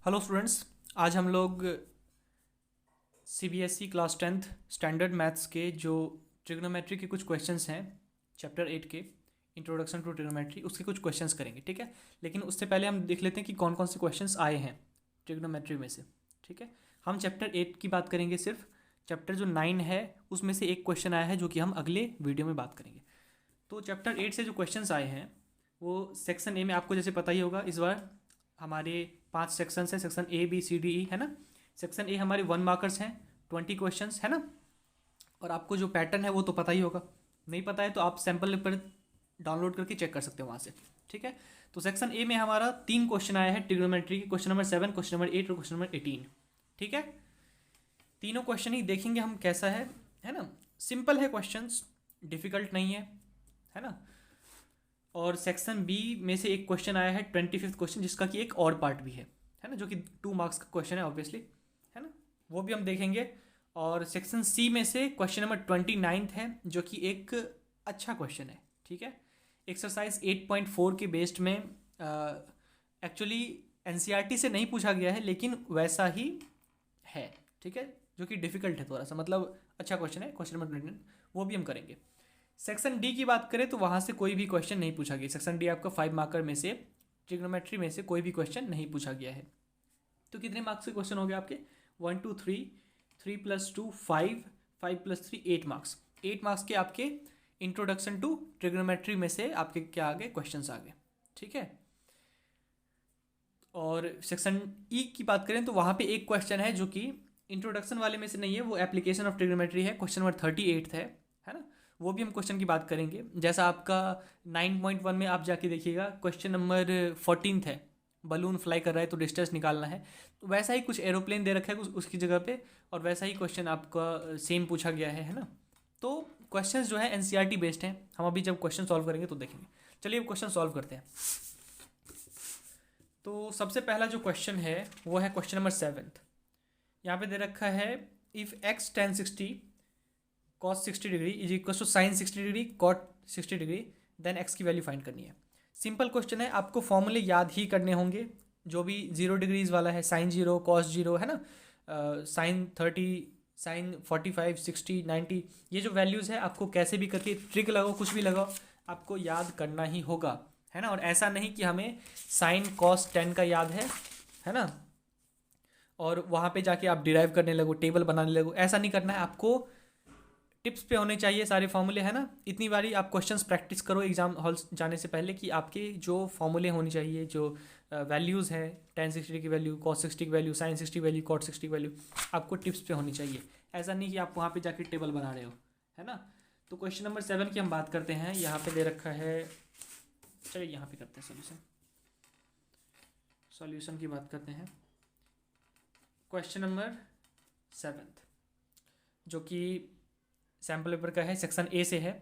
Hello students. आज हम लोग CBSE class 10th standard maths के जो ट्रिग्नोमेट्री के कुछ क्वेश्चंस हैं, चैप्टर 8 के इंट्रोडक्शन टू ट्रिग्नोमेट्री, उसके कुछ क्वेश्चंस करेंगे। ठीक है, लेकिन उससे पहले हम देख लेते हैं कि कौन कौन से क्वेश्चंस आए हैं ट्रिग्नोमेट्री में से। ठीक है, हम चैप्टर 8 की बात करेंगे सिर्फ। चैप्टर जो 9 है उसमें से एक क्वेश्चन आया है जो कि हम अगले वीडियो में बात करेंगे। तो चैप्टर 8 से जो क्वेश्चंस आए हैं वो सेक्शन ए में, आपको जैसे पता ही होगा, इस बार हमारे 5 सेक्शंस हैं, section A B C D E, है ना। सेक्शन ए हमारे 1 मार्कर्स हैं, 20 क्वेश्चंस, है ना। और आपको जो पैटर्न है वो तो पता ही होगा, नहीं पता है तो आप सैम्पल पर डाउनलोड करके चेक कर सकते हो वहाँ से। ठीक है, तो सेक्शन ए में हमारा 3 क्वेश्चन आया है ट्रिग्नोमेट्री के, क्वेश्चन नंबर 7, क्वेश्चन नंबर 8 और क्वेश्चन नंबर 18। ठीक है, तीनों क्वेश्चन ही देखेंगे हम कैसा है ना। सिंपल है क्वेश्चंस, डिफिकल्ट नहीं है ना। और सेक्शन बी में से एक क्वेश्चन आया है 25th क्वेश्चन, जिसका कि एक और पार्ट भी है ना, जो कि 2 मार्क्स का क्वेश्चन है ऑब्वियसली, है ना, वो भी हम देखेंगे। और सेक्शन सी में से क्वेश्चन नंबर 29 है, जो कि एक अच्छा क्वेश्चन है। ठीक है, एक्सरसाइज 8.4 के बेस्ड में एक्चुअली एनसीईआरटी से नहीं पूछा गया है, लेकिन वैसा ही है। ठीक है, जो कि डिफिकल्ट है थोड़ा सा, मतलब अच्छा क्वेश्चन है, क्वेश्चन नंबर 29, वो भी हम करेंगे। सेक्शन डी की बात करें तो वहाँ से कोई भी क्वेश्चन नहीं पूछा गया। सेक्शन डी आपका 5 मार्कर में से, ट्रिग्नोमेट्री में से कोई भी क्वेश्चन नहीं पूछा गया है। तो कितने मार्क्स के क्वेश्चन हो गए आपके? 1 2 3, 3 + 2 5, 5 + 3 8 मार्क्स। 8 मार्क्स के आपके इंट्रोडक्शन टू ट्रिग्नोमेट्री में से आपके क्या आ गए? क्वेश्चन आ गए। ठीक है, और सेक्शन ई की बात करें तो वहाँ पे एक क्वेश्चन है जो कि इंट्रोडक्शन वाले में से नहीं है, वो एप्लीकेशन ऑफ ट्रिग्नोमेट्री है, क्वेश्चन नंबर 38 है ना। वो भी हम क्वेश्चन की बात करेंगे। जैसा आपका 9.1 में आप जाके देखिएगा, क्वेश्चन नंबर 14 है, बलून फ्लाई कर रहा है तो डिस्टेंस निकालना है, तो वैसा ही कुछ एरोप्लेन दे रखा है उसकी जगह पे, और वैसा ही क्वेश्चन आपका सेम पूछा गया है ना। तो क्वेश्चन जो है एनसीईआरटी बेस्ड हैं। हम अभी जब क्वेश्चन सॉल्व करेंगे तो देखेंगे। चलिए अब क्वेश्चन सॉल्व करते हैं। तो सबसे पहला जो क्वेश्चन है वो है क्वेश्चन नंबर 7। यहाँ पे दे रखा है, if x tan 60 cos 60 degree is equal to sin 60 degree cot 60 degree, then x की वैल्यू फाइंड करनी है। सिंपल क्वेश्चन है, आपको फॉर्मूले याद ही करने होंगे। जो भी 0 डिग्रीज वाला है, sin 0 cos 0, है ना, sin 30, sin 45, 60, 90, ये जो वैल्यूज़ है आपको कैसे भी करके ट्रिक लगाओ, कुछ भी लगाओ, आपको याद करना ही होगा, है ना। और ऐसा नहीं कि हमें sin cos 10 का याद है ना, और वहाँ पे जाके आप डिराइव करने लगो, टेबल बनाने लगो, ऐसा नहीं करना है। आपको टिप्स पे होने चाहिए सारे फॉर्मूले, है ना। इतनी बारी आप क्वेश्चंस प्रैक्टिस करो एग्जाम हॉल जाने से पहले, कि आपके जो फॉर्मूले होने चाहिए, जो वैल्यूज़ है, tan 60 की वैल्यू, cos 60 की वैल्यू, sin 60 की वैल्यू, cot 60 की वैल्यू, आपको टिप्स पे होनी चाहिए। ऐसा नहीं कि आप वहाँ पे जाके टेबल बना रहे हो, है ना। तो क्वेश्चन नंबर 7 की हम बात करते हैं। यहाँ पे दे रखा है, चलिए यहाँ पे करते हैं सॉल्यूशन की बात करते हैं। क्वेश्चन नंबर 7 जो कि सैम्पल पेपर का है, सेक्शन ए से है।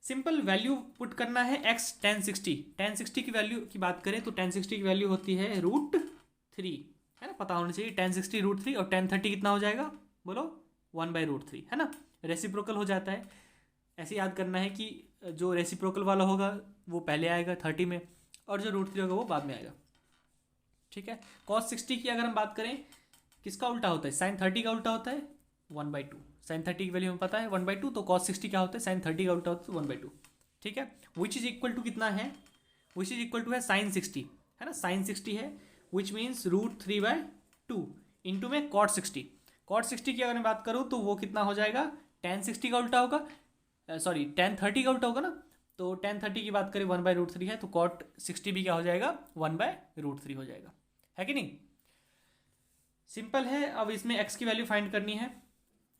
सिंपल वैल्यू पुट करना है, x tan 60। tan 60 की वैल्यू की बात करें तो tan 60 की वैल्यू होती है √3, है ना, पता होना चाहिए। tan 60 √3 और tan 30 कितना हो जाएगा? बोलो, 1/√3, है ना। रेसिप्रोकल हो जाता है। ऐसे याद करना है कि जो रेसिप्रोकल वाला होगा वो पहले आएगा 30 में, और जो √3 होगा वो बाद में आएगा। ठीक है, cos 60 की अगर हम बात करें, किसका उल्टा होता है? sin 30 का उल्टा होता है 1/2। sin 30 की वैल्यू हमें पता है 1/2, तो cos 60 क्या होता है? sin 30 का उल्टा होता है 1/2। ठीक है, विच इज इक्वल टू कितना है? विच इज इक्वल टू है sin 60, है ना, sin 60 है, विच मीन्स √3/2 इंटू में cot 60। cot 60 की अगर मैं बात करूँ तो वो कितना हो जाएगा? tan 60 का उल्टा होगा, सॉरी tan 30 का उल्टा होगा ना। तो tan 30 की बात करें 1/√3 है, तो cot 60 भी क्या हो जाएगा? 1/√3 हो जाएगा, है कि नहीं। सिंपल है। अब इसमें x की वैल्यू फाइंड करनी है,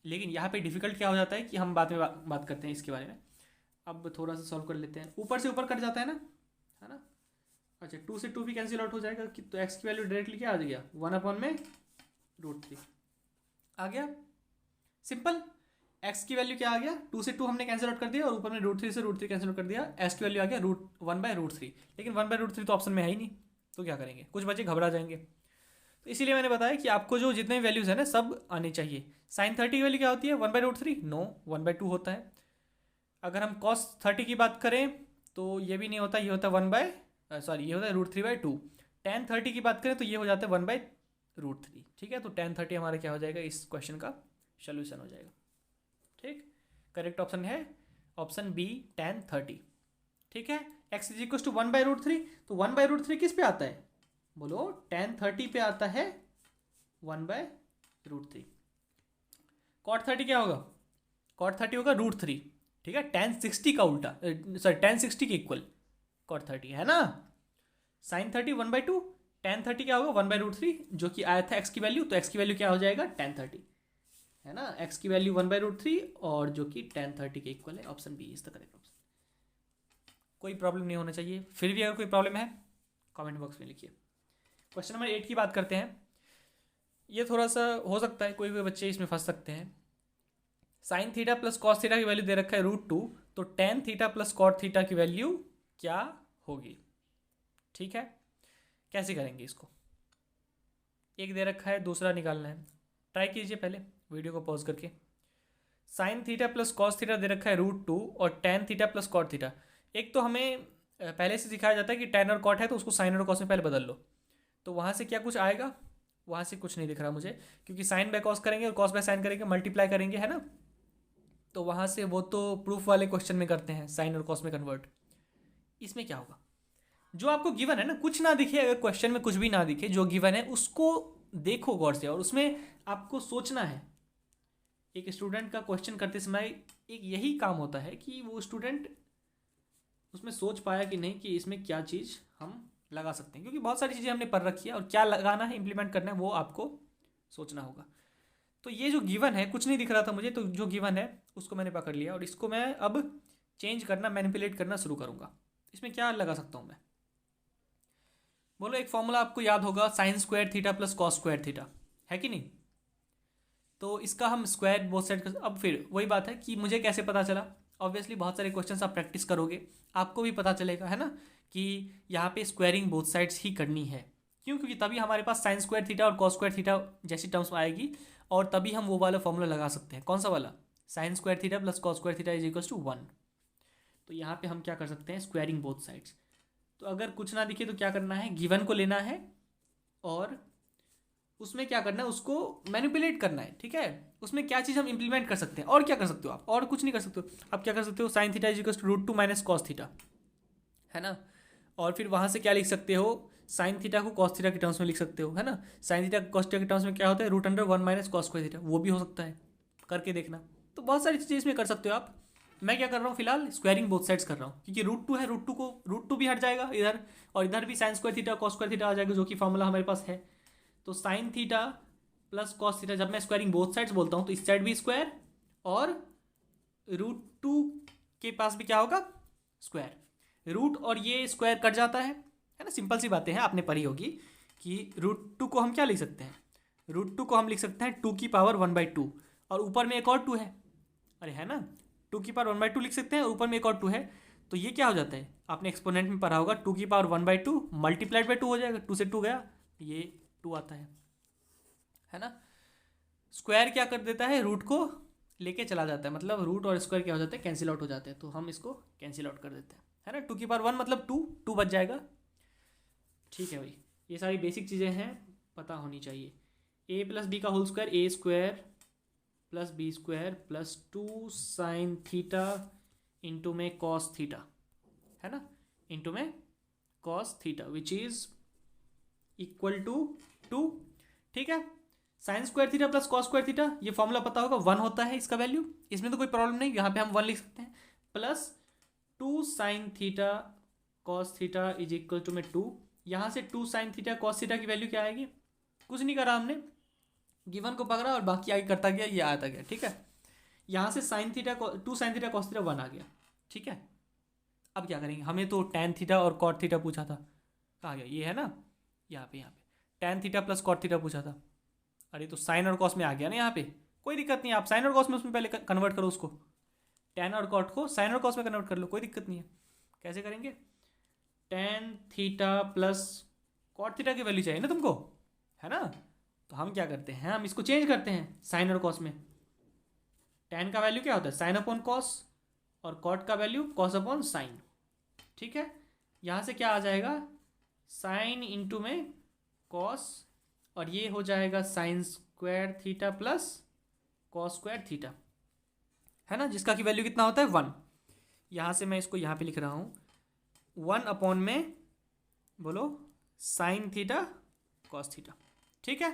लेकिन यहाँ पे डिफिकल्ट क्या हो जाता है कि हम बाद में बात करते हैं इसके बारे में। अब थोड़ा सा सॉल्व कर लेते हैं। ऊपर से ऊपर कट जाता है ना। अच्छा, 2 से 2 भी कैंसिल आउट हो जाएगा, कि तो x की वैल्यू डायरेक्टली क्या आ गया? 1/√3 आ गया। सिंपल, x की वैल्यू क्या आ गया? 2 से 2 हमने कैंसिल आउट कर दिया, और ऊपर में √3 से √3 कैंसिल आउट कर दिया। x की वैल्यू आ गया 1/√3, लेकिन 1/√3 तो ऑप्शन में है ही नहीं, तो क्या करेंगे? कुछ बच्चे घबरा जाएंगे। तो इसीलिए मैंने बताया कि आपको जो जितने वैल्यूज़ है ना सब आने चाहिए। sin 30 की वैल्यू क्या होती है? 1/√3? नो, 1/2 होता है। अगर हम cos 30 की बात करें तो ये भी नहीं होता, ये होता है ये होता है √3/2। tan 30 की बात करें तो ये हो जाता है √3। ठीक है, तो tan 30 हमारा क्या हो जाएगा, इस क्वेश्चन का सोल्यूशन हो जाएगा। ठीक, करेक्ट ऑप्शन है ऑप्शन बी tan 30। ठीक है, x इज इक्वल टू 1/√3, तो 1/√3 किस पे आता है, बोलो tan 30 पे आता है 1/√3। cot 30 क्या होगा, cot 30 होगा √3। ठीक है, tan 60 का उल्टा, सॉरी tan 60 के इक्वल cot 30 है ना। sin 30 1/2, tan 30 क्या होगा 1/√3, जो कि आया था x की वैल्यू, तो x की वैल्यू क्या हो जाएगा tan 30 है ना, x की वैल्यू 1/√3 और जो कि tan 30 के इक्वल है। Option B is the correct option. कोई प्रॉब्लम नहीं होना चाहिए, फिर भी अगर कोई प्रॉब्लम है कमेंट बॉक्स में लिखिए। क्वेश्चन नंबर 8 की बात करते हैं। ये थोड़ा सा हो सकता है कोई कोई बच्चे इसमें फंस सकते हैं। Sine theta plus cos theta की वैल्यू दे रखा है √2, तो tan theta plus cot theta की वैल्यू क्या होगी। ठीक है, कैसे करेंगे इसको, एक दे रखा है दूसरा निकालना है। ट्राई कीजिए पहले वीडियो को पॉज करके। Sine theta plus cos theta दे रखा है √2 और tan theta plus cot theta. एक तो हमें पहले से सिखाया जाता है कि tan और कॉट है तो उसको साइन और कॉस में पहले बदल लो, तो वहाँ से क्या कुछ आएगा, वहाँ से कुछ नहीं दिख रहा मुझे, क्योंकि साइन बाय कॉस करेंगे और कॉस बाय साइन करेंगे, मल्टीप्लाई करेंगे है ना, तो वहाँ से वो तो प्रूफ वाले क्वेश्चन में करते हैं साइन और कॉस में कन्वर्ट। इसमें क्या होगा, जो आपको गिवन है ना, कुछ ना दिखे, अगर क्वेश्चन में कुछ भी ना दिखे, जो गिवन है उसको देखो गौर से और उसमें आपको सोचना है। एक स्टूडेंट का क्वेश्चन करते समय एक यही काम होता है कि वो स्टूडेंट उसमें सोच पाया कि नहीं कि इसमें क्या चीज़ हम लगा सकते हैं, क्योंकि बहुत सारी चीज़ें हमने पढ़ रखी है और क्या लगाना है इम्प्लीमेंट करना है वो आपको सोचना होगा। तो ये जो गिवन है, कुछ नहीं दिख रहा था मुझे, तो जो गिवन है उसको मैंने पकड़ लिया और इसको मैं अब चेंज करना, मैनिपुलेट करना शुरू करूँगा। इसमें क्या लगा सकता हूँ मैं, बोलो एक फॉर्मूला आपको याद होगा, sign square theta plus cos square theta, है कि नहीं। तो इसका हम स्क्वायर बोथ साइड कर, अब फिर वही बात है कि मुझे कैसे पता चला, ऑब्वियसली बहुत सारे क्वेश्चंस आप प्रैक्टिस करोगे आपको भी पता चलेगा है ना, कि यहाँ पे स्क्वायरिंग बोथ साइड्स ही करनी है। क्यों, क्योंकि तभी हमारे पास साइन स्क्वायर थीटा और कॉस स्क्वायर थीटा जैसी टर्म्स आएगी और तभी हम वो वाला फॉर्मूला लगा सकते हैं। कौन सा वाला, sine square theta plus cos square theta is equal to 1। तो यहाँ पे हम क्या कर सकते हैं, स्क्वायरिंग बोथ साइड्स। तो अगर कुछ ना दिखे तो क्या करना है, गिवन को लेना है और उसमें क्या करना है, उसको मैनिपुलेट करना है। ठीक है, उसमें क्या चीज़ हम इंप्लीमेंट कर सकते हैं, और क्या कर सकते हो आप, और कुछ नहीं कर सकते हो। आप क्या कर सकते हो, sine theta is equal to √2 minus cos theta है ना, और फिर वहाँ से क्या लिख सकते हो, साइन थीटा को कॉस थीटा के टर्म्स में लिख सकते हो है ना। साइन थीटा कॉस थीटा के टर्म्स में क्या होता है, √1 माइनस कॉस स्क्वायर थीटा, वो भी हो सकता है, करके देखना। तो बहुत सारी चीज़ें इसमें कर सकते हो आप। मैं क्या कर रहा हूँ फिलहाल, स्क्वायरिंग बोथ साइड्स कर रहा हूँ, क्योंकि √2 है, √2 भी हट जाएगा इधर, और इधर भी sine square theta cos square theta आ जाएगा, जो कि फॉर्मूला हमारे पास है। तो sine theta plus cos theta, जब मैं स्क्वायरिंग बोथ साइड्स बोलता हूँ तो इस साइड भी स्क्वायर और √2 के पास भी क्या होगा, स्क्वायर। रूट और ये स्क्वायर कट जाता है ना, सिंपल सी बातें हैं, आपने पढ़ी होगी कि √2 को हम क्या लिख सकते हैं, √2 को हम लिख सकते हैं 2 की पावर 1/2, और ऊपर में एक और 2 है, अरे है ना, 2 की पावर 1/2 लिख सकते हैं, ऊपर में एक और 2 है। तो ये क्या हो जाता है, आपने एक्सपोनेंट में पढ़ा होगा, 2 की पावर 1/2 मल्टीप्लाइड बाई 2 हो जाएगा, 2 से 2 गया, ये 2 आता है ना। स्क्वायर क्या कर देता है, रूट को लेके चला जाता है, मतलब रूट और स्क्वायर क्या हो जाता है, कैंसिल आउट हो जाते हैं, तो हम इसको कैंसिल आउट कर देते हैं है ना। 2 की पावर 1 मतलब 2 बच जाएगा। ठीक है भाई, ये सारी बेसिक चीज़ें हैं, पता होनी चाहिए। a प्लस बी का whole square, a square plus B square plus 2 sine theta into में कॉस थीटा है ना, इंटू में cos theta which is equal to 2। ठीक है, sine square theta plus cos square theta, ये फॉर्मूला पता होगा, 1 होता है इसका वैल्यू, इसमें तो कोई प्रॉब्लम नहीं, यहाँ पे हम 1 लिख सकते हैं, plus 2 sine theta cos theta is equal to में 2। यहाँ से 2 साइन थीटा कॉस थीटा की वैल्यू क्या आएगी, कुछ नहीं करा हमने, गिवन को पकड़ा और बाकी आगे करता गया, ये आता गया। ठीक है, यहाँ से sine theta 2 sine theta cos theta 1 आ गया। ठीक है, अब क्या करेंगे, हमें तो टैन थीटा और कॉट थीटा पूछा था, कहाँ गया, ये है ना, यहाँ पे tan theta plus cot theta पूछा था, अरे तो साइन और कॉस में आ गया ना यहाँ पे, कोई दिक्कत नहीं है, आप साइन और कॉस में उसमें पहले कन्वर्ट करो उसको, टैन और कॉट को साइन और कॉस में कन्वर्ट कर लो, कोई दिक्कत नहीं है। कैसे करेंगे, tan theta plus cot theta की वैल्यू चाहिए ना तुमको, है ना, तो हम क्या करते हैं, हम इसको चेंज करते हैं साइन और कॉस में। टैन का वैल्यू क्या होता है, साइन अपॉन कॉस, और कॉट का वैल्यू कॉस अपॉन साइन। ठीक है, यहाँ से क्या आ जाएगा, साइन इंटू में कॉस और ये हो जाएगा sign square theta plus cos square theta, है ना, जिसका की वैल्यू कितना होता है 1। यहाँ से मैं इसको यहाँ पे लिख रहा हूँ 1 अपॉन में बोलो साइन थीटा कॉस थीटा। ठीक है,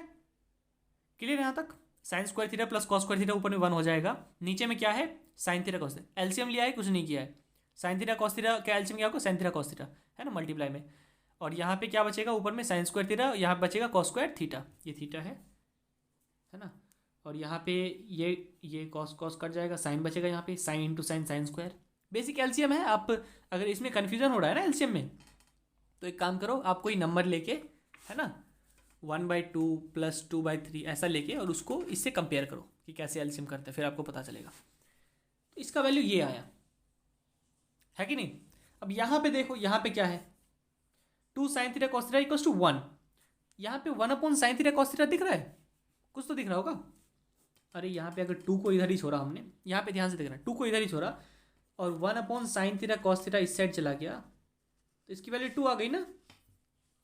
क्लियर है यहाँ तक? Sign square theta plus cos square theta ऊपर में 1 हो जाएगा, नीचे में क्या है sign theta cos theta. LCM लिया है, कुछ नहीं किया है। साइन थीटा कॉस थीटा क्या एलसीएम क्या होगा, साइन थीटा कॉस थीटा, है ना, मल्टीप्लाई में। और यहाँ पे क्या बचेगा ऊपर में साइन स्क्वायर थीटा, यहाँ पे बचेगा कॉस स्क्वायर थीटा, ये थीटा है ना। और यहाँ पे ये कॉस कॉस कट जाएगा, साइन बचेगा यहाँ पे, sine into sine sine square. Basic LCM है। आप अगर इसमें कन्फ्यूजन हो रहा है ना एलसीएम में, तो एक काम करो, आप कोई नंबर लेके, है ना, 1/2 प्लस 2/3 ऐसा लेके और उसको इससे कंपेयर करो कि कैसे एलसीएम करते हैं, फिर आपको पता चलेगा। तो इसका वैल्यू ये आया है कि नहीं। अब यहाँ पे देखो, यहाँ पे क्या है 2 sine theta cos theta equals to 1। यहाँ पे 1 upon sine theta cos theta दिख रहा है, कुछ तो दिख रहा होगा। अरे यहाँ पे अगर 2 को इधर ही छोड़ा हमने, यहाँ पे ध्यान से देखना, 2 को इधर ही छोड़ा और 1 upon sine theta cos theta इस साइड चला गया, तो इसकी वैल्यू 2 आ गई ना।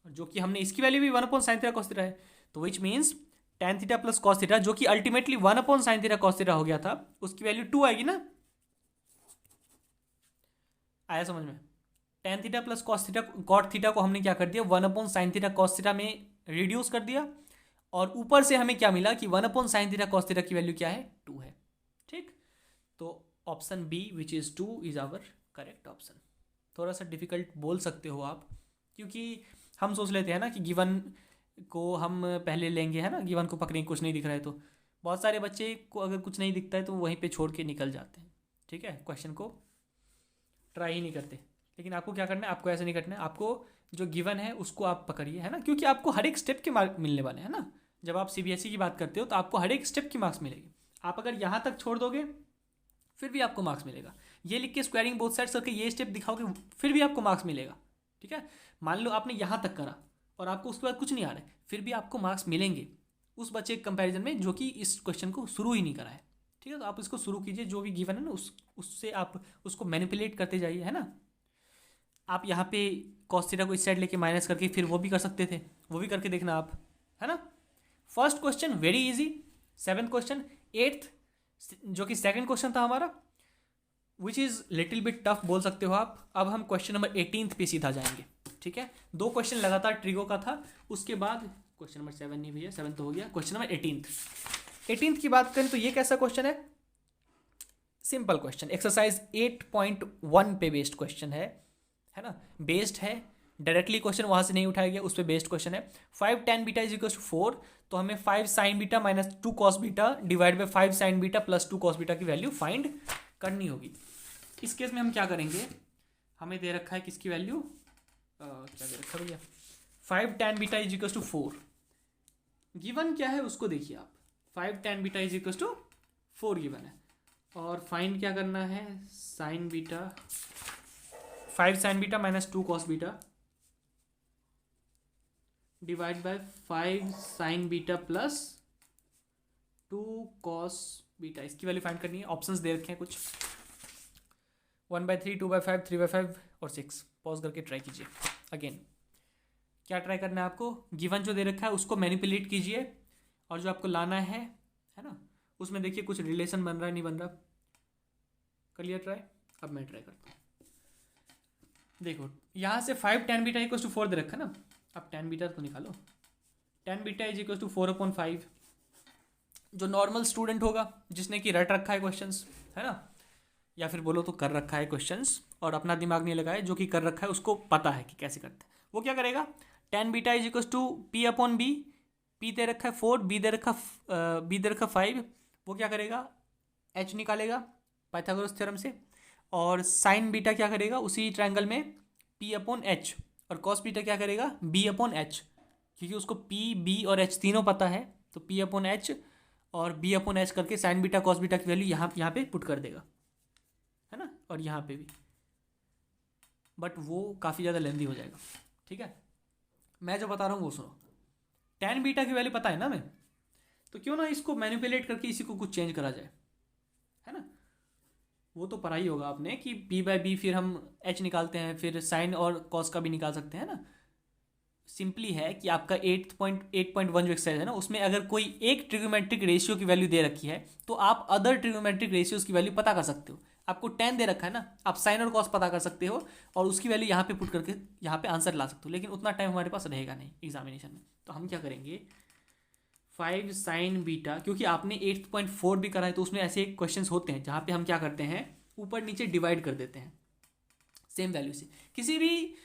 जो कि हमने इसकी वैल्यू भी 1 upon sine theta cos theta है, तो which means tan theta plus cos theta, जो कि ultimately 1 upon sine theta cos theta हो गया था, उसकी वैल्यू 2 आएगी ना। आया समझ में? tan theta plus cos theta cot theta को हमने क्या कर दिया 1 upon sine theta cos theta में रिड्यूस कर दिया, और ऊपर से हमें क्या मिला कि 1 upon sine theta cos theta की वैल्यू क्या है 2 है। ठीक, तो option B which is 2 is our correct option. थोड़ा सा डिफिकल्ट बोल सकते हो आप, क्योंकि हम सोच लेते हैं ना कि गिवन को हम पहले लेंगे, है ना, गिवन को पकड़ेंगे, कुछ नहीं दिख रहा है तो बहुत सारे बच्चे को अगर कुछ नहीं दिखता है तो वहीं पे छोड़ के निकल जाते हैं। ठीक है, क्वेश्चन को ट्राई ही नहीं करते। लेकिन आपको क्या करना है, आपको ऐसे नहीं करना है, आपको जो गिवन है उसको आप पकड़िए, है ना, क्योंकि आपको हर एक स्टेप के मार्क मिलने वाले हैं ना। जब आप सीबीएसई की बात करते हो तो आपको हर एक स्टेप की मार्क्स मिलेगी। आप अगर यहाँ तक छोड़ दोगे फिर भी आपको मार्क्स मिलेगा। ये लिख के स्क्वायरिंग बोथ साइड्स करके ये स्टेप दिखाओगे फिर भी आपको मार्क्स मिलेगा। ठीक है, मान लो आपने यहाँ तक करा और आपको उसके बाद कुछ नहीं आ रहा है, फिर भी आपको मार्क्स मिलेंगे उस बच्चे के कंपैरिजन में जो कि इस क्वेश्चन को शुरू ही नहीं करा है। ठीक है, तो आप इसको शुरू कीजिए, जो भी गिवन है ना उससे आप उसको मैनिपुलेट करते जाइए, है ना। आप यहाँ पे कॉस थीटा को इस साइड लेके माइनस करके फिर वो भी कर सकते थे, वो भी करके देखना आप, है ना। First question very easy, 7th question, 8th जो कि सेकंड क्वेश्चन था हमारा, which is little bit tough बोल सकते हो आप। अब हम क्वेश्चन नंबर 18th पे सीधा जाएंगे। ठीक है, 2 क्वेश्चन लगातार ट्रिगो का था, उसके बाद क्वेश्चन नंबर 7 नहीं भैया, 7 तो हो गया, क्वेश्चन नंबर 18th की बात करें तो ये कैसा क्वेश्चन है, सिंपल क्वेश्चन, एक्सरसाइज 8.1 पे बेस्ड क्वेश्चन है ना, बेस्ड है, डायरेक्टली क्वेश्चन वहाँ से नहीं उठाया गया, उस पर बेस्ड क्वेश्चन है। 5 tan beta is equal to 4, तो हमें 5 sin beta minus 2 cos beta divide by 5 sin beta plus 2 cos beta की वैल्यू फाइंड करनी होगी। इस केस में हम क्या करेंगे, हमें दे रखा है किसकी वैल्यू, क्या दे रखा है भैया, 5 tan beta is equal to 4, given क्या है उसको देखिए आप, 5 tan beta is equal to 4 given है, और फाइंड क्या करना है sine beta, 5 sin beta minus 2 cos beta divide by 5 sin beta plus 2 cos beta, इसकी वैल्यू फाइंड करनी है। ऑप्शंस दे रखे हैं कुछ, 1/3, 2/5, 3/5 और 6। पॉज करके ट्राई कीजिए अगेन। क्या ट्राई करना है आपको, गिवन जो दे रखा है उसको मैनिपुलेट कीजिए, और जो आपको लाना है ना, उसमें देखिए कुछ रिलेशन बन रहा है नहीं बन रहा, कर लिया ट्राई। अब मैं ट्राई करता हूँ, देखो यहाँ से 5 tan बीटा इक्वल टू 4 दे रखा ना, अब tan बीटा तो निकालो, tan beta is equal to 4/5। जो नॉर्मल स्टूडेंट होगा जिसने कि रट रखा है क्वेश्चंस, है ना, या फिर बोलो तो कर रखा है क्वेश्चंस और अपना दिमाग नहीं लगाए, जो कि कर रखा है उसको पता है कि कैसे करते हैं, वो क्या करेगा, tan beta is equal to p/b, p दे रखा है 4, b दे रखा 5, वो क्या करेगा h निकालेगा पाइथागोरस थ्योरम से, और साइन बीटा क्या करेगा उसी ट्रायंगल में p/h, और कॉस बीटा क्या करेगा b/h, क्योंकि उसको p b और h तीनों पता है, तो p/h और b/h करके साइन बीटा कॉस बीटा की वैल्यू यहाँ पे पुट कर देगा, है ना, और यहाँ पे भी, बट वो काफ़ी ज़्यादा लेंदी हो जाएगा। ठीक है, मैं जो बता रहा हूँ वो सुनो, tan बीटा की वैल्यू पता है ना मैं, तो क्यों ना इसको मैनिपुलेट करके इसी को कुछ चेंज करा जाए, है ना। वो तो पढ़ा ही होगा आपने कि p/b फिर हम h निकालते हैं, फिर साइन और कॉस का भी निकाल सकते हैं ना, सिंपली है कि आपका 8.1 जो एक्सरसाइज है ना, उसमें अगर कोई एक ट्रिग्नोमेट्रिक रेशियो की वैल्यू दे रखी है तो आप अदर ट्रिग्नोमेट्रिक रेशियोज की वैल्यू पता कर सकते हो। आपको tan दे रखा है ना, आप साइन और कॉस पता कर सकते हो और उसकी वैल्यू यहाँ पे पुट करके यहाँ पे आंसर ला सकते हो, लेकिन उतना टाइम हमारे पास रहेगा नहीं एग्जामिनेशन में। तो हम क्या करेंगे, 5 साइन बीटा, क्योंकि आपने 8.4 भी करा है तो उसमें ऐसे क्वेश्चंस होते हैं जहाँ पे हम क्या करते हैं, ऊपर नीचे डिवाइड कर देते हैं सेम वैल्यू से। किसी भी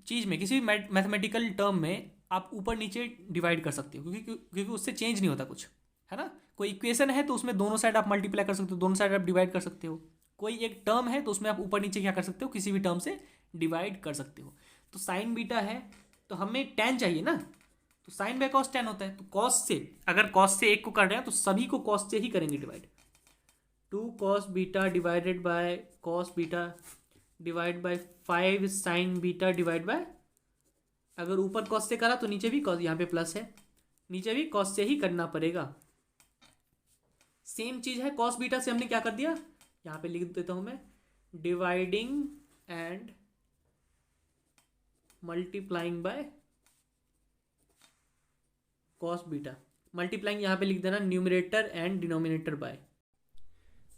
चीज़ में, किसी भी मैथमेटिकल टर्म में आप ऊपर नीचे डिवाइड कर सकते हो, क्योंकि उससे चेंज नहीं होता कुछ, है ना। कोई इक्वेशन है तो उसमें दोनों साइड आप मल्टीप्लाई कर सकते हो, दोनों साइड आप डिवाइड कर सकते हो। कोई एक टर्म है तो उसमें आप ऊपर नीचे क्या कर सकते हो, किसी भी टर्म से डिवाइड कर सकते हो। तो साइन बीटा है तो हमें tan चाहिए ना, तो साइन बाय कॉस tan होता है। तो कॉस से, अगर कॉस से एक को कर रहे हैं तो सभी को कॉस से ही करेंगे divide. 2 cos beta divided by cos beta divide by 5 sign beta divide bye, अगर ऊपर कॉस से करा तो नीचे भी कॉस, यहाँ पे प्लस है, नीचे भी कॉस से ही करना पड़ेगा। सेम चीज है, कॉस बीटा से हमने क्या कर दिया, यहाँ पे लिख देता हूं मैं, dividing and multiplying by cos beta. Multiplying यहाँ पे लिख देना numerator and denominator by.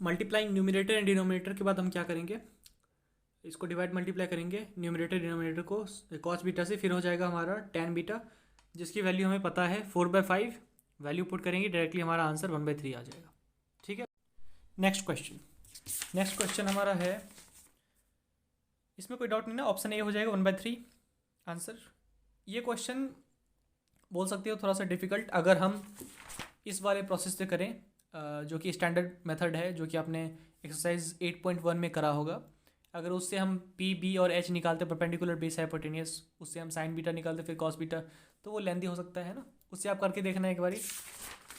Multiplying numerator and denominator के बाद हम क्या करेंगे, इसको डिवाइड मल्टीप्लाई करेंगे न्यूमरेटर डिनोमिनेटर को कॉस बीटा से, फिर हो जाएगा हमारा tan बीटा, जिसकी वैल्यू हमें पता है 4/5। वैल्यू पुट करेंगे डायरेक्टली हमारा आंसर 1/3 आ जाएगा। ठीक है, नेक्स्ट क्वेश्चन हमारा है, इसमें कोई डाउट नहीं ना, ऑप्शन ए हो जाएगा 1/3 आंसर। ये क्वेश्चन बोल सकते हो थोड़ा सा डिफिकल्ट अगर हम इस वाले प्रोसेस से करें, जो कि स्टैंडर्ड मेथड है, जो कि आपने एक्सरसाइज 8.1 में करा होगा। अगर उससे हम पी बी और एच निकालते, परपेंडिकुलर बेस हाइपोटेनियस, उससे हम साइन बीटा निकालते फिर कॉस बीटा, तो वो लेंदी हो सकता है ना। उससे आप करके देखना एक बारी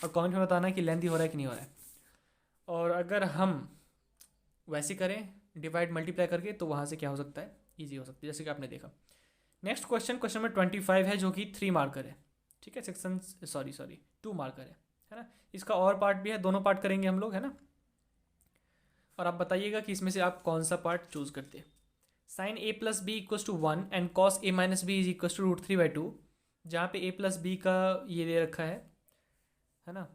और कमेंट में बताना कि लेंदी हो रहा है कि नहीं हो रहा है। और अगर हम वैसे करें डिवाइड मल्टीप्लाई करके तो वहाँ से क्या हो सकता है, ईजी हो सकती है, जैसे कि आपने देखा। नेक्स्ट क्वेश्चन नंबर 25 है, जो कि 3 मार्कर है। ठीक है, सेक्शन 2 मार्कर है ना। इसका और पार्ट भी है, दोनों पार्ट करेंगे हम लोग, है ना। और आप बताइएगा कि इसमें से आप कौन सा पार्ट चूज करते हैं। Sine a plus B equals to 1 and cos a minus B is equals to √3/2, जहाँ पे a प्लस बी का ये दे रखा है ना,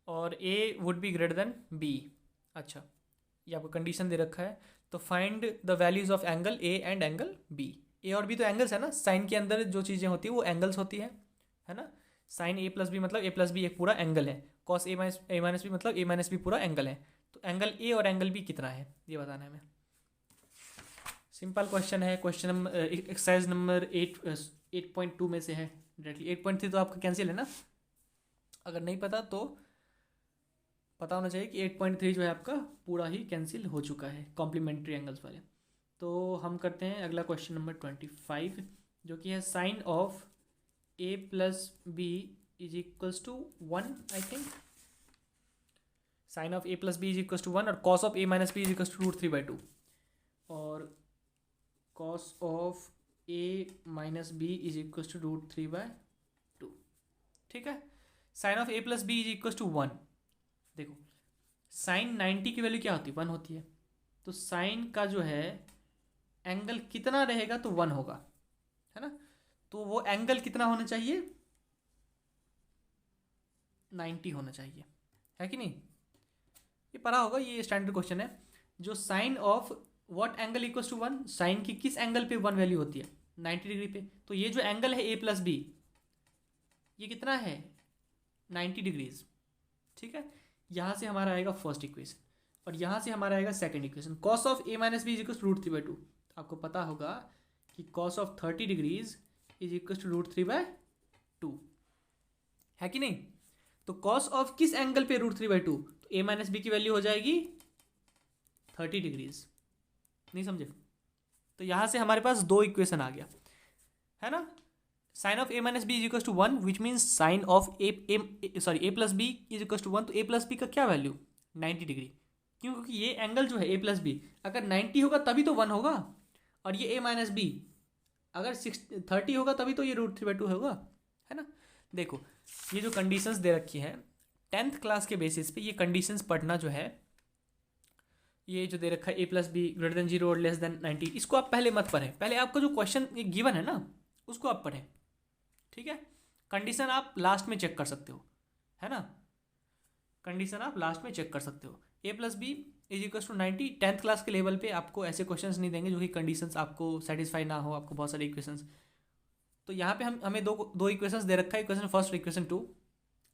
और a would be greater than b। अच्छा, ये आपको कंडीशन दे रखा है। तो find the values of angle a and angle b। a और b तो एंगल्स है ना, साइन के अंदर जो चीज़ें होती है वो एंगल्स होती है ना। साइन a प्लस बी मतलब a प्लस बी एक पूरा एंगल है, कॉस a माइनस बी मतलब a माइनस बी पूरा एंगल है। तो एंगल ए और एंगल बी कितना है ये बताना है हमें। सिंपल क्वेश्चन है, क्वेश्चन नंबर एक्सरसाइज नंबर 8.2 में से है डायरेक्टली। 8.3 तो आपका कैंसिल है ना, अगर नहीं पता तो पता होना चाहिए कि 8.3 जो है आपका पूरा ही कैंसिल हो चुका है कॉम्प्लीमेंट्री एंगल्स वाले। तो हम करते हैं अगला क्वेश्चन नंबर 25, जो कि है sine of a plus B is equals to 1, I think. Sine of a plus B is equals to 1 और cos of a minus B is equals to √3/2 और cos of a minus B is equals to √3/2। ठीक है, sine of a plus B is equals to 1। देखो sign 90 की value क्या होती है, 1 होती है। तो साइन का जो है एंगल कितना रहेगा तो 1 होगा, है ना। तो वो एंगल कितना होना चाहिए, 90 होना चाहिए, है कि नहीं। ये पढ़ा होगा, ये स्टैंडर्ड क्वेश्चन है। जो sine of what angle equals to 1, साइन की किस एंगल पे 1 वैल्यू होती है, 90 डिग्री पे। तो ये जो एंगल है a प्लस बी, ये कितना है 90 डिग्रीज। ठीक है, यहाँ से हमारा आएगा फर्स्ट इक्वेशन और यहाँ से हमारा आएगा second equation. Cos of a minus B is equals to √3/2। आपको पता होगा कि cos of 30 degrees is equals to √3/2, है कि नहीं। तो कॉस ऑफ किस एंगल पे √3/2, तो a माइनस बी की वैल्यू हो जाएगी 30 डिग्रीज। नहीं समझे, तो यहां से हमारे पास 2 इक्वेशन आ गया, है ना। Sine of a minus B is equal to 1 which means sine of a plus B is equal to 1। तो a प्लस बी का क्या वैल्यू, 90 डिग्री। क्योंकि ये एंगल जो है a प्लस बी अगर 90 होगा तभी तो 1 होगा, और ये a माइनस बी अगर 30 होगा तभी तो ये √3/2 होगा, है ना। देखो ये जो कंडीशंस दे रखी है 10th क्लास के बेसिस पे, ये कंडीशंस पढ़ना जो है, ये जो दे रखा है a plus be greater than 0 और लेस देन 90, इसको आप पहले मत पढ़ें। पहले आपका जो क्वेश्चन गिवन है ना उसको आप पढ़ें, ठीक है। कंडीशन आप लास्ट में चेक कर सकते हो, है ना, कंडीशन आप लास्ट में चेक कर सकते हो। a plus B is equal to 90। 10th class के लेवल पे आपको ऐसे क्वेश्चंस नहीं देंगे जो कि कंडीशंस आपको सेटिस्फाई ना हो, आपको बहुत सारे इक्वेशंस। तो यहाँ पे हमें दो इक्वेशंस दे रखा है, इक्वेशन फर्स्ट और इक्वेशन टू,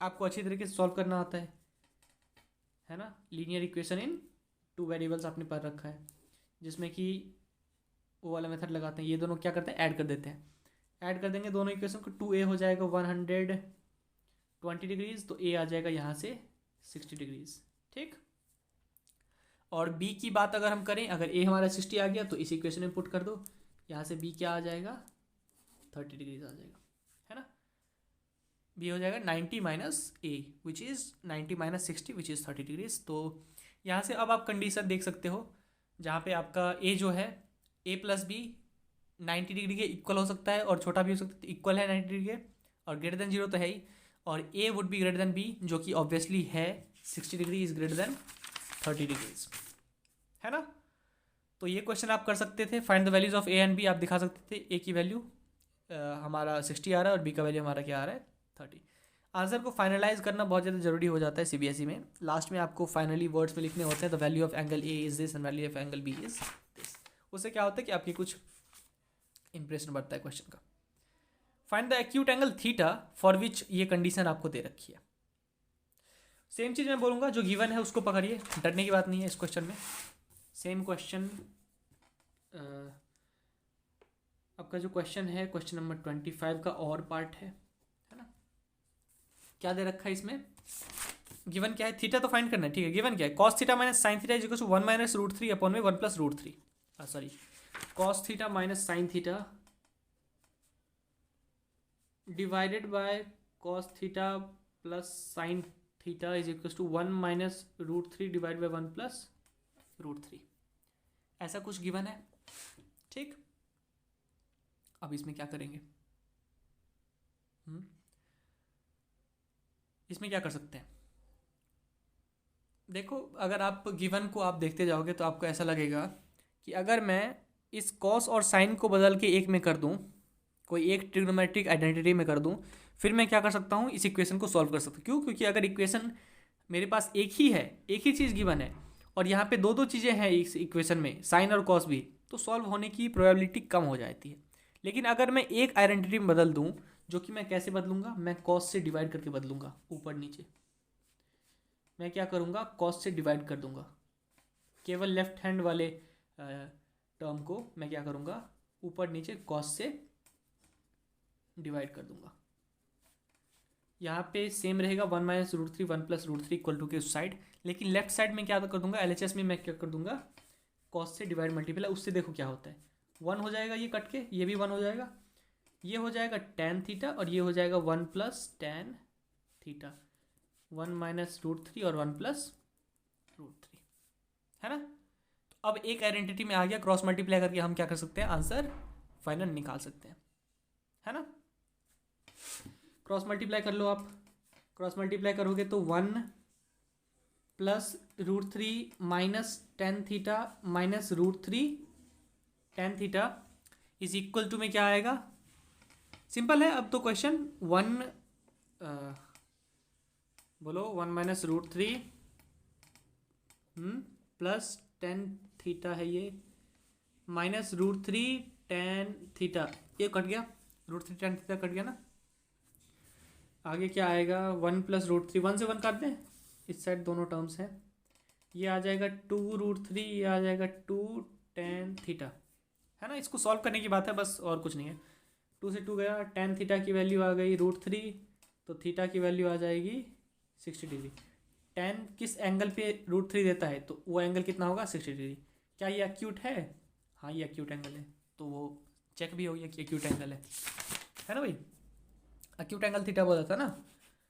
आपको अच्छी तरीके से सॉल्व करना आता है ना। Linear equation in two variables आपने पढ़ रखा है, जिसमें कि वो वाला मेथड लगाते हैं, ये दोनों क्या करते हैं, ऐड कर देते हैं। ऐड कर देंगे दोनों इक्वेशन को, 2a हो जाएगा 120 डिग्रीज, तो a आ जाएगा यहाँ से 60 डिग्रीज, ठीक। और b की बात अगर हम करें, अगर a हमारा 60 आ गया तो इस इक्वेशन में पुट कर दो, यहाँ से b क्या आ जाएगा 30 डिग्रीज आ जाएगा, है ना। b हो जाएगा 90 minus a which is 90 minus 60 which is 30 degrees. तो यहाँ से अब आप कंडीशन देख सकते हो, जहाँ पे आपका a जो है a प्लस बी 90 डिग्री के इक्वल हो सकता है और छोटा भी हो सकता है, तो इक्वल है 90 डिग्री के, और ग्रेटर देन 0 तो है ही, और a would be greater than b, जो कि ऑब्वियसली है 60 degree is greater than 30 degrees, है ना। तो ये क्वेश्चन आप कर सकते थे। Find the values of a and b, आप दिखा सकते थे a की वैल्यू हमारा 60 आ रहा है और b का वैल्यू हमारा क्या आ रहा है 30। आंसर को फाइनलाइज करना बहुत ज़्यादा जरूरी हो जाता है सीबीएसई में। लास्ट में आपको फाइनली वर्ड्स में लिखने होते हैं, the value of angle A is this and value of angle B is this. उससे क्या होता है कि आपकी कुछ इंप्रेशन बढ़ता है क्वेश्चन का। Find the acute angle theta for which ये कंडीशन आपको दे रखी है। सेम चीज़ मैं बोलूँगा, जो गिवन है उसको पकड़िए, डरने की बात नहीं है इस क्वेश्चन में। सेम क्वेश्चन, आपका जो क्वेश्चन है क्वेश्चन नंबर 25 का और पार्ट है ना। क्या दे रखा है इसमें, गिवन क्या है, थीटा तो फाइंड करना है, ठीक है। गिवन क्या है, cos theta minus sine theta is equal to 1 minus root 3 upon में 1 plus root 3, sorry cos theta minus sine theta divided by cos theta plus sine theta is equal to 1 minus root 3 divide by 1 plus root 3, ऐसा कुछ given है, ठीक। अब इसमें क्या करेंगे, इसमें क्या कर सकते हैं, देखो अगर आप गिवन को आप देखते जाओगे तो आपको ऐसा लगेगा कि अगर मैं इस कॉस और साइन को बदल के एक में कर दूं, कोई एक ट्रिग्नोमेट्रिक आइडेंटिटी में कर दूं, फिर मैं क्या कर सकता हूं, इस इक्वेशन को सॉल्व कर सकता हूं। क्यों, क्योंकि अगर इक्वेशन मेरे पास एक ही है, एक ही चीज़ गिवन है, और यहाँ पे दो चीज़ें हैं इस इक्वेशन में, साइन और कॉस भी, तो सॉल्व होने की प्रोबेबिलिटी कम हो जाती है। लेकिन अगर मैं एक आइडेंटिटी में बदल दूं, जो कि मैं कैसे बदलूंगा, मैं कॉस से डिवाइड करके बदलूंगा, ऊपर नीचे मैं क्या करूंगा, कॉस से डिवाइड कर दूंगा, केवल लेफ्ट हैंड वाले टर्म को मैं क्या करूंगा, ऊपर नीचे कॉस से डिवाइड कर दूंगा। यहाँ पे सेम रहेगा 1 minus root 3 1 plus root 3 equal to के उस साइड, लेकिन लेफ्ट साइड में क्या कर दूंगा, एलएचएस में मैं क्या कर दूंगा, कॉस से डिवाइड मल्टीप्लाई, उससे देखो क्या होता है, 1 हो जाएगा, ये कट के ये भी 1 हो जाएगा, ये हो जाएगा tan थीटा, और ये हो जाएगा 1 plus tan theta, 1 minus root 3 और 1 प्लस रूट 3, है ना। तो अब एक आइडेंटिटी में आ गया, क्रॉस मल्टीप्लाई करके हम क्या कर सकते हैं, आंसर फाइनल निकाल सकते हैं, है ना। क्रॉस मल्टीप्लाई कर लो आप, क्रॉस मल्टीप्लाई करोगे तो 1 plus root 3 minus tan theta minus root 3 tan theta is equal to में क्या आएगा, सिंपल है। अब तो क्वेश्चन 1 बोलो 1 minus root 3 plus tan theta है ये, माइनस रूट 3 tan थीटा, ये कट गया, रूट 3 tan थीटा कट गया ना। आगे क्या आएगा, 1 प्लस रूट 3, 1 से 1 काट दें, इस साइड दोनों टर्म्स हैं, ये आ जाएगा 2 रूट 3, ये आ जाएगा 2 tan थीटा, है ना। इसको सॉल्व करने की बात है बस, और कुछ नहीं है। 2 से 2 गया, tan थीटा की वैल्यू आ गई रूट 3, तो थीटा की वैल्यू आ जाएगी 60 डिग्री। tan किस एंगल पे रूट 3 देता है, तो वो एंगल कितना होगा 60 डिग्री। क्या ये एक्यूट है, हाँ ये एक्यूट एंगल है, तो वो चेक भी हो गया कि एक्यूट एंगल है ना भाई। एक्यूट एंगल थीटा बोला था ना,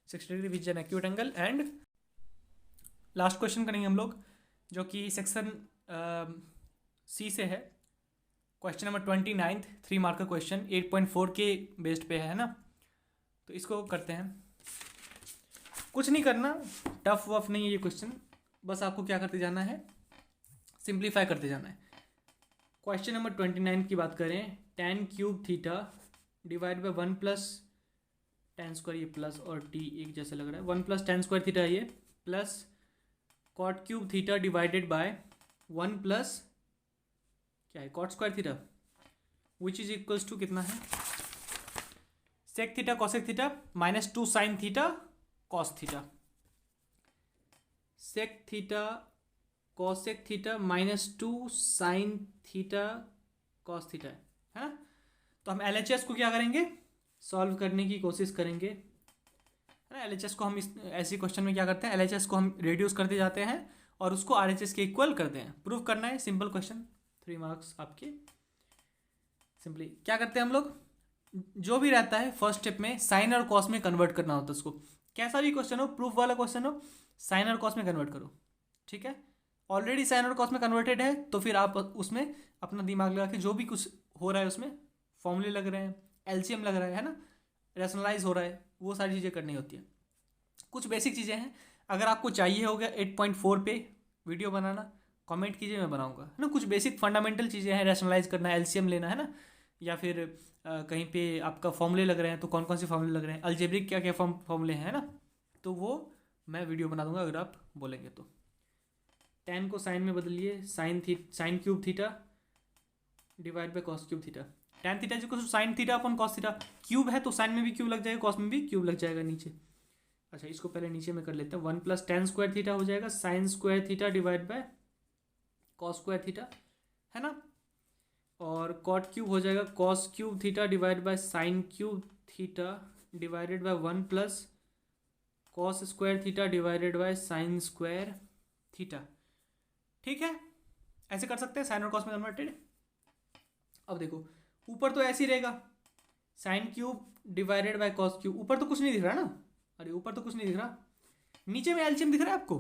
60 degree which an acute angle. And last question करेंगे हम लोग, जो कि सेक्शन सी से है, क्वेश्चन नंबर 29, 3 मार्क का क्वेश्चन, 8.4 के बेस्ड पे है ना। तो इसको करते हैं, कुछ नहीं करना, टफ वफ नहीं है ये क्वेश्चन, बस आपको क्या करते जाना है, सिंप्लीफाई करते जाना है। क्वेश्चन नंबर 29 की बात करें, tan cube theta divide by 1 plus tan square, ये प्लस और टी एक जैसे लग रहा है, 1 प्लस टेन स्क्वायर थीटा ये, plus cot cube theta divided by 1 plus क्या है cot square theta, which is equals to कितना है sec theta cosec theta minus 2 sine theta cos theta, sec theta cosec theta minus 2 sine theta cos theta है ना। तो हम LHS को क्या करेंगे, सॉल्व करने की कोशिश करेंगे, है ना। LHS को हम इस ऐसे क्वेश्चन में क्या करते हैं, LHS को हम रिड्यूस करते जाते हैं और उसको RHS के इक्वल करते हैं। प्रूव करना है, सिंपल क्वेश्चन, 3 मार्क्स आपके। सिंपली क्या करते हैं हम लोग, जो भी रहता है फर्स्ट स्टेप में साइन और कॉस में कन्वर्ट करना होता है उसको। कैसा भी क्वेश्चन हो, प्रूफ वाला क्वेश्चन हो, साइन और कॉस में कन्वर्ट करो, ठीक है। ऑलरेडी साइन और कॉस में कन्वर्टेड है तो फिर आप उसमें अपना दिमाग लगा के जो भी कुछ हो रहा है उसमें फॉर्मूले लग रहे हैं, LCM लग रहा है ना, रैशनलाइज हो रहा है, वो सारी चीज़ें करनी होती है। कुछ बेसिक चीज़ें हैं, अगर आपको चाहिए होगा 8.4 पे वीडियो बनाना, कमेंट कीजिए, मैं बनाऊंगा, है ना। कुछ बेसिक फंडामेंटल चीज़ें हैं, रैशनलाइज करना है, LCM लेना है ना, या फिर कहीं पे आपका फॉर्मूले लग रहे हैं तो कौन कौन से फॉर्मूले लग रहे हैं, अलजेब्रिक क्या क्या फॉर्मूले हैं ना, तो वो मैं वीडियो बना दूंगा अगर आप बोलेंगे तो। tan को साइन में बदलिए, sine cube theta divide by cos cube theta, tan theta जी को sine theta upon cos theta, cube है तो साइन में भी क्यूब लग जाएगा, कॉस में भी क्यूब लग जाएगा नीचे। अच्छा, इसको पहले नीचे में कर लेते हैं, 1 प्लस टेन स्क्वायर थीटा हो जाएगा sign square theta divide by cos square theta, है ना। और कॉट क्यूब हो जाएगा cos cube theta divide bye sine cube theta divided by 1 plus cos square theta divided by sign square theta, ठीक है। ऐसे कर सकते हैं साइन और कॉस में कन्वर्टेड। अब देखो ऊपर तो ऐसे ही रहेगा, sine cube divided by cos cube, ऊपर तो कुछ नहीं दिख रहा ना, अरे ऊपर तो कुछ नहीं दिख रहा, नीचे में एलसीएम दिख रहा है आपको,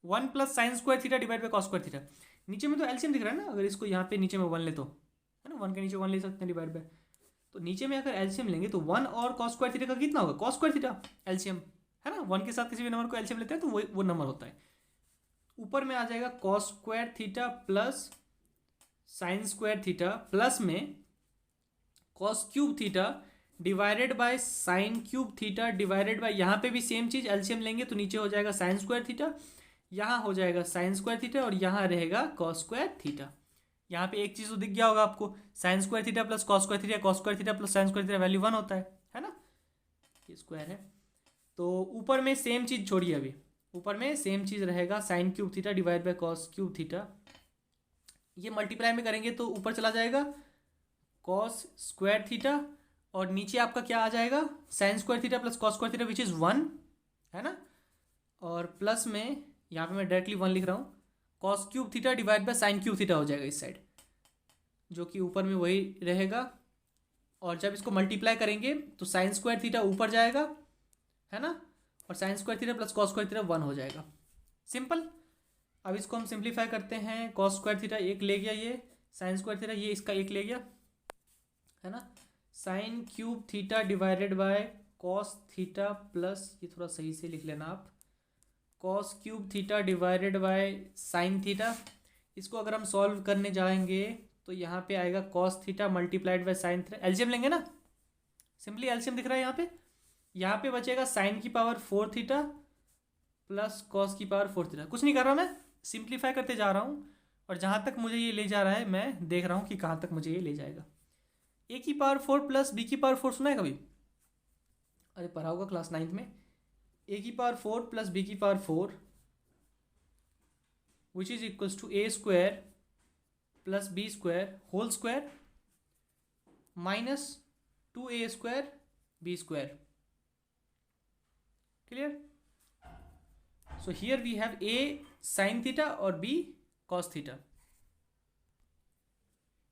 1 plus sine square theta divide by cos square theta, नीचे में तो एलसीएम दिख रहा है ना। अगर इसको यहाँ पे नीचे में 1 ले तो, है ना, 1 के नीचे 1 ले सकते हैं डिवाइड बाय, तो नीचे में अगर एलसीएम लेंगे तो 1 और कॉस स्क्वायर थीटा का कितना होगा, कॉस स्क्वायर थीटा एलसीएम, है ना। 1 के साथ किसी भी नंबर को एलसीएम लेते हैं तो वो नंबर होता है। ऊपर में आ जाएगा cos square theta plus sine square theta plus में cos cube theta divided by sine cube theta divided by, यहाँ पे भी सेम चीज एलसीएम लेंगे तो नीचे हो जाएगा साइन स्क्वायर थीटा, यहाँ हो जाएगा साइन स्क्वायर थीटा और यहाँ रहेगा कॉस स्क्वायर थीटा। यहाँ पे एक चीज तो दिख गया होगा आपको, sign square theta plus cos square theta, cos square theta plus sine square theta value 1 होता है ना, ये स्क्वायर है। तो ऊपर में सेम चीज छोड़िए, अभी ऊपर में सेम चीज रहेगा sign cube theta divide by cos cube theta, ये मल्टीप्लाई में करेंगे तो ऊपर चला जाएगा कॉस स्क्वायर थीटा और नीचे आपका क्या आ जाएगा sign square theta plus cos square theta which is 1, है ना। और प्लस में यहाँ पे मैं डायरेक्टली 1 लिख रहा हूँ, cos cube theta divide bye sine cube theta हो जाएगा इस साइड, जो कि ऊपर में वही रहेगा। और जब इसको मल्टीप्लाई करेंगे तो साइन स्क्वायर थीटा ऊपर जाएगा, है ना, और sign square theta plus cos square theta 1 हो जाएगा, सिंपल। अब इसको हम सिंप्लीफाई करते हैं, कॉस स्क्वायर थीटा 1 ले गया, ये साइन स्क्वायर थीटा ये इसका 1 ले गया, है ना। Sign cube theta divided by cos theta plus, ये थोड़ा सही से लिख लेना आप, cos cube theta divided by sine theta. इसको अगर हम सॉल्व करने जाएंगे तो यहाँ पे आएगा cos theta multiplied by sine theta, LCM लेंगे ना, सिंपली एलसीएम दिख रहा है यहाँ पे बचेगा साइन की पावर 4 थीटा प्लस कॉस की पावर 4 थीटा। कुछ नहीं कर रहा मैं, सिंप्लीफाई करते जा रहा हूँ और जहाँ तक मुझे ये ले जा रहा है मैं देख रहा हूँ कि कहाँ तक मुझे ये ले जाएगा। ए की पावर 4 प्लस बी की पावर 4 सुना है कभी, अरे पढ़ा होगा क्लास 9th में, ए की पावर 4 प्लस बी की power 4 which is equals to A square plus B square whole square minus 2a square B square, clear. So here we have a sine theta और b cos theta,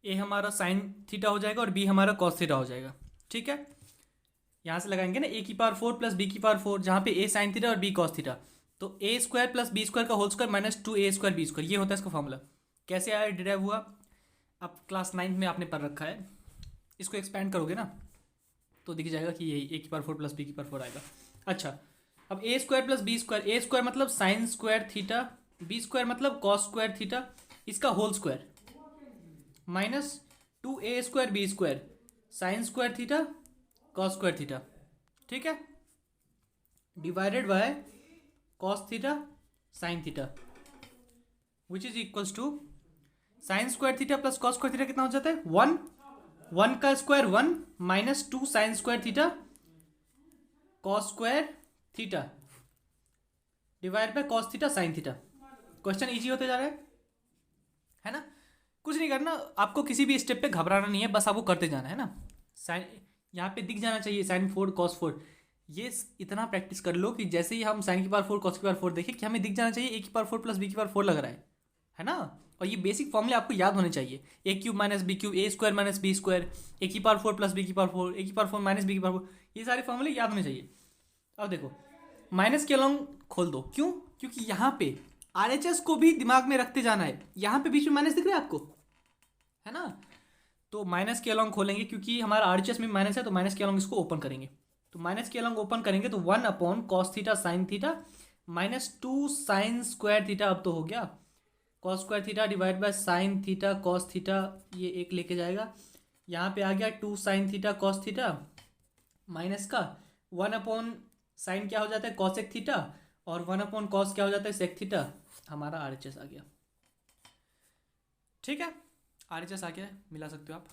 a हमारा sine theta हो जाएगा और b हमारा cos theta हो जाएगा, ठीक है। यहां से लगाएंगे ना a की पावर 4 प्लस b की पावर 4, जहां पे a साइन थीटा और b कॉस थीटा, तो a square plus b square का whole square minus 2a square b square, ये होता है इसका फॉर्मूला। कैसे आया, डिराइव हुआ, अब क्लास 9th में आपने पढ़ रखा है, इसको एक्सपेंड करोगे ना तो दिख जाएगा कि यही a की पावर 4 प्लस b की पावर 4 आएगा। अच्छा, अब a square plus b square, a square मतलब sine square theta, b square मतलब कॉस स्क्वायर थीटा, इसका whole square minus 2a square b square, sine square theta cos square theta, ठीक है, divided by cos theta sine theta, which is equals to sine square theta plus cos square theta कितना हो जाता है 1, 1 का square 1 minus 2 sign square theta cos square theta divide by cos theta sine theta. Question easy होते जा रहा है ना। कुछ नहीं करना आपको, किसी भी स्टेप पे घबराना नहीं है, बस आपको करते जाना है ना। साइन यहाँ पे दिख जाना चाहिए साइन 4 कॉस 4, ये इतना प्रैक्टिस कर लो कि जैसे ही हम साइन की पावर 4 कॉस की पावर 4 देखें कि हमें दिख जाना चाहिए ए की पावर 4 प्लस बी की पावर 4 लग रहा है ना। और ये बेसिक फॉर्मूले आपको याद होने चाहिए, ए क्यूब माइनस बी क्यूब, ए स्क्वायर माइनस बी स्क्वायर, ए की पावर 4 प्लस बी की पावर 4, ए की पावर 4 माइनस बी की पावर 4, ये सारे फॉर्मूले याद होने चाहिए। अब देखो माइनस के अलॉन्ग खोल दो, क्यों? क्योंकि यहाँ पे RHS को भी दिमाग में रखते जाना है। यहाँ पे बीच में माइनस दिख रहा है आपको, है ना, तो माइनस के अलॉन्ग खोलेंगे, क्योंकि हमारा RHS में माइनस है तो माइनस के अलॉन्ग इसको ओपन करेंगे। तो माइनस के अलॉन्ग ओपन करेंगे तो 1 upon cos theta sine theta minus 2 sign square theta, अब तो हो गया cos square theta divide by sine theta cos theta, ये एक लेके जाएगा, यहाँ पे आ गया 2 sine theta cos theta minus का 1 अपॉन साइन क्या हो जाता है कॉसेक थीटा, और 1 अपॉन कॉस क्या हो जाता है सेक थीटा, हमारा RHS आ गया। ठीक है, RHS आ गया, मिला सकते हो आप।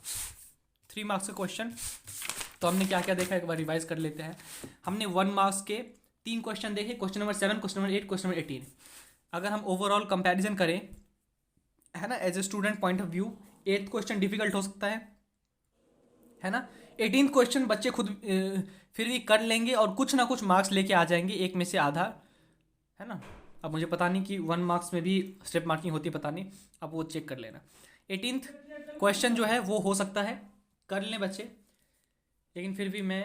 3 मार्क्स का क्वेश्चन। तो हमने क्या क्या देखा एक बार रिवाइज कर लेते हैं। हमने 1 मार्क्स के 3 क्वेश्चन देखे, question number 7, question number 8, question number 18। अगर हम ओवरऑल कंपैरिजन करें, है ना, as a student point of view 8th question difficult हो सकता है ना। 18th क्वेश्चन बच्चे खुद फिर भी कर लेंगे और कुछ ना कुछ मार्क्स लेके आ जाएंगे, एक में से आधा, है ना। अब मुझे पता नहीं कि 1 मार्क्स में भी स्टेप मार्किंग होती है, पता नहीं, अब वो चेक कर लेना। 18th क्वेश्चन जो है वो हो सकता है कर लें बच्चे, लेकिन फिर भी मैं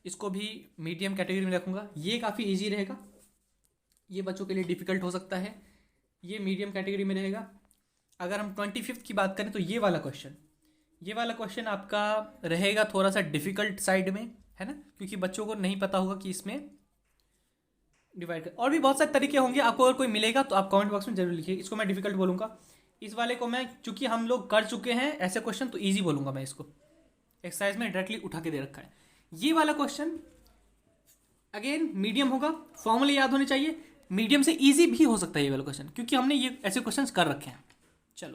इसको भी मीडियम कैटेगरी में रखूँगा। ये काफ़ी इजी रहेगा, ये बच्चों के लिए डिफ़िकल्ट हो सकता है, ये मीडियम कैटेगरी में रहेगा। अगर हम 25th की बात करें तो ये वाला क्वेश्चन आपका रहेगा थोड़ा सा डिफ़िकल्ट साइड में, है ना, क्योंकि बच्चों को नहीं पता होगा कि इसमें डिवाइड कर, और भी बहुत सारे तरीके होंगे। आपको अगर कोई मिलेगा तो आप कमेंट बॉक्स में जरूर लिखिए। इसको मैं डिफ़िकल्ट बोलूँगा, इस वाले को मैं, चूँकि हम लोग कर चुके हैं ऐसे क्वेश्चन, तो ईजी बोलूँगा मैं इसको। एक्सरसाइज में डायरेक्टली उठा के दे रखा है। ये वाला क्वेश्चन अगेन मीडियम होगा, फॉर्मूले याद होने चाहिए, मीडियम से ईजी भी हो सकता है ये वाला क्वेश्चन, क्योंकि हमने ये ऐसे क्वेश्चन कर रखे हैं। चलो